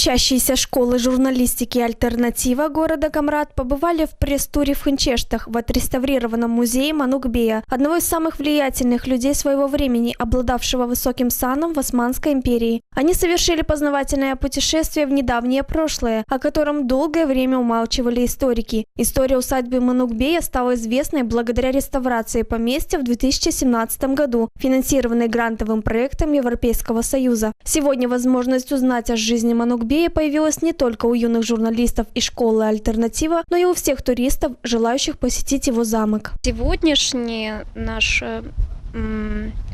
Учащиеся школы журналистики «Альтернатива» города Камрад побывали в пресс-туре в Хинчештах в отреставрированном музее Манук-бея, одного из самых влиятельных людей своего времени, обладавшего высоким саном в Османской империи. Они совершили познавательное путешествие в недавнее прошлое, о котором долгое время умалчивали историки. История усадьбы Манук-бея стала известной благодаря реставрации поместья в 2017 году, финансированной грантовым проектом Европейского Союза. Сегодня возможность узнать о жизни Манук-бея появилась не только у юных журналистов и школы «Альтернатива», но и у всех туристов, желающих посетить его замок. Сегодняшнее наше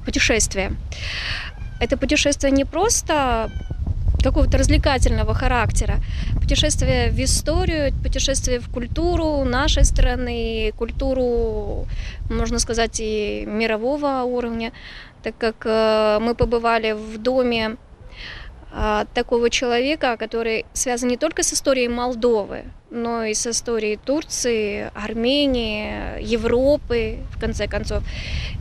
путешествие – это путешествие не просто какого-то развлекательного характера, путешествие в историю, путешествие в культуру нашей страны, культуру, можно сказать, и мирового уровня, так как мы побывали в доме такого человека, который связан не только с историей Молдовы, но и с историей Турции, Армении, Европы, в конце концов.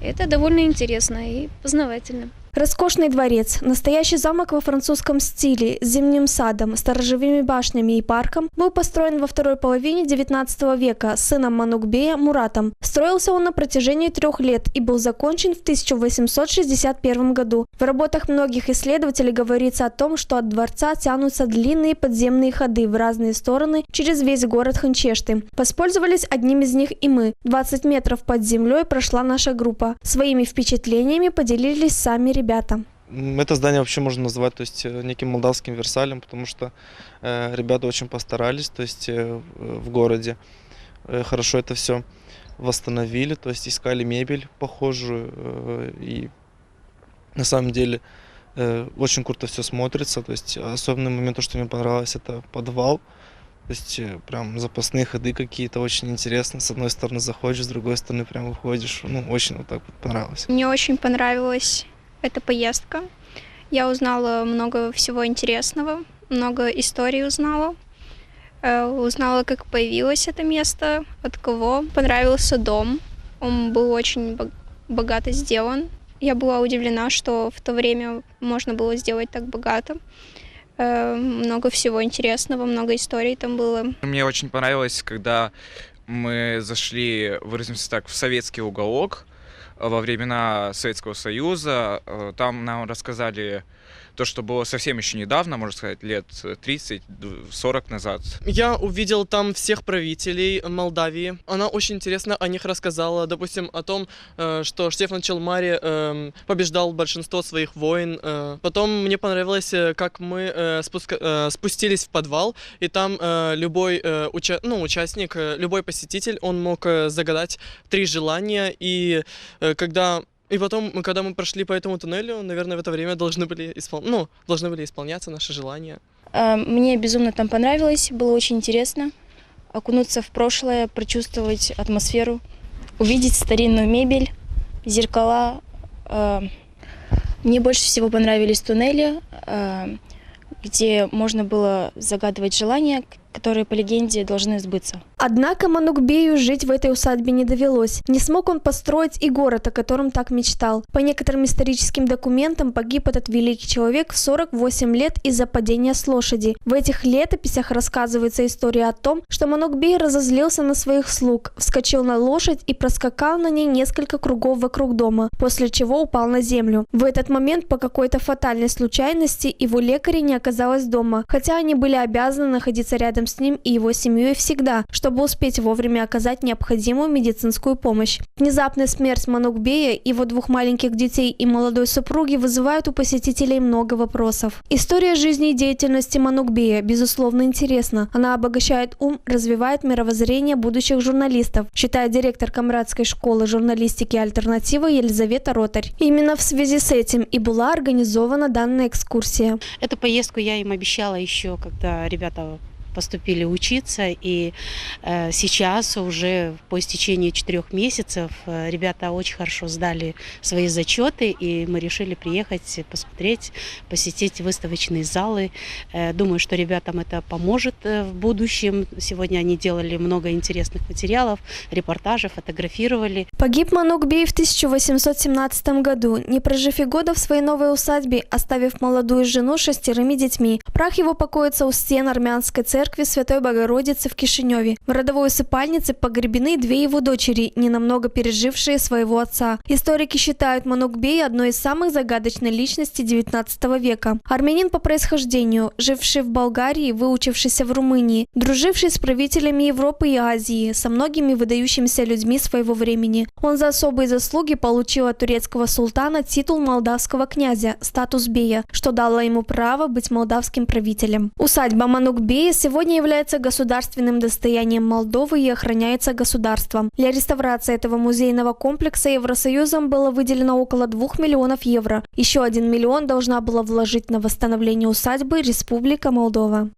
Это довольно интересно и познавательно. Роскошный дворец, настоящий замок во французском стиле, с зимним садом, сторожевыми башнями и парком, был построен во второй половине XIX века сыном Манук-бея Муратом. Строился он на протяжении 3 лет и был закончен в 1861 году. В работах многих исследователей говорится о том, что от дворца тянутся длинные подземные ходы в разные стороны через весь город Хинчешты. Воспользовались одним из них и мы. 20 метров под землей прошла наша группа. Своими впечатлениями поделились сами ребята. Это здание вообще можно назвать, то есть, неким молдавским Версалем, потому что ребята очень постарались, то есть в городе хорошо это все восстановили, то есть искали мебель похожую, и на самом деле очень круто все смотрится. То есть особенный момент, то, что мне понравилось, это подвал. То есть прям запасные ходы какие-то, очень интересно. С одной стороны заходишь, с другой стороны прям выходишь. Ну, очень вот так вот понравилось. Мне очень понравилась эта поездка. Я узнала много всего интересного, много историй узнала. Узнала, как появилось это место, от кого. Понравился дом. Он был очень богато сделан. Я была удивлена, что в то время можно было сделать так богато. Много всего интересного, много историй там было. Мне очень понравилось, когда мы зашли, выразимся так, в советский уголок во времена Советского Союза. Там нам рассказали то, что было совсем еще недавно, можно сказать, лет 30-40 назад. Я увидел там всех правителей Молдавии. Она очень интересно о них рассказала. Допустим, о том, что Штефан Челмари побеждал большинство своих войн. Потом мне понравилось, как мы спустились в подвал, и там любой участник, любой посетитель, он мог загадать 3 желания, и потом, когда мы прошли по этому туннелю, наверное, в это время должны были исполняться наши желания. Мне безумно там понравилось, было очень интересно окунуться в прошлое, прочувствовать атмосферу, увидеть старинную мебель, зеркала. Мне больше всего понравились туннели, где можно было загадывать желания, которые, по легенде, должны сбыться. Однако Манук-бею жить в этой усадьбе не довелось. Не смог он построить и город, о котором так мечтал. По некоторым историческим документам погиб этот великий человек в 48 лет из-за падения с лошади. В этих летописях рассказывается история о том, что Манук-бей разозлился на своих слуг, вскочил на лошадь и проскакал на ней несколько кругов вокруг дома, после чего упал на землю. В этот момент по какой-то фатальной случайности его лекаря не оказалось дома, хотя они были обязаны находиться рядом с ним и его семьей всегда, чтобы успеть вовремя оказать необходимую медицинскую помощь. Внезапная смерть Манук-бея, его 2 маленьких детей и молодой супруги вызывают у посетителей много вопросов. История жизни и деятельности Манук-бея, безусловно, интересна. Она обогащает ум, развивает мировоззрение будущих журналистов, считает директор Камрадской школы журналистики «Альтернатива» Елизавета Ротарь. Именно в связи с этим и была организована данная экскурсия. Эту поездку я им обещала еще, когда ребята поступили учиться, и сейчас уже по истечении 4 месяцев ребята очень хорошо сдали свои зачеты, и мы решили приехать, посмотреть, посетить выставочные залы. Думаю, что ребятам это поможет в будущем. Сегодня они делали много интересных материалов, репортажи, фотографировали. Погиб Манук Бей в 1817 году, не прожив и года в своей новой усадьбе, оставив молодую жену с 6 детьми. Прах его покоится у стен армянской церкви Святой Богородицы в Кишиневе. В родовой усыпальнице погребены 2 его дочери, ненамного пережившие своего отца. Историки считают Манук Бей одной из самых загадочных личностей XIX века. Армянин по происхождению, живший в Болгарии, выучившийся в Румынии, друживший с правителями Европы и Азии, со многими выдающимися людьми своего времени. Он за особые заслуги получил от турецкого султана титул молдавского князя, статус бея, что дало ему право быть молдавским правителем. Усадьба Манук Бея сегодня является государственным достоянием Молдовы и охраняется государством. Для реставрации этого музейного комплекса Евросоюзом было выделено около 2 миллионов евро. Еще 1 миллион должна была вложить на восстановление усадьбы Республика Молдова.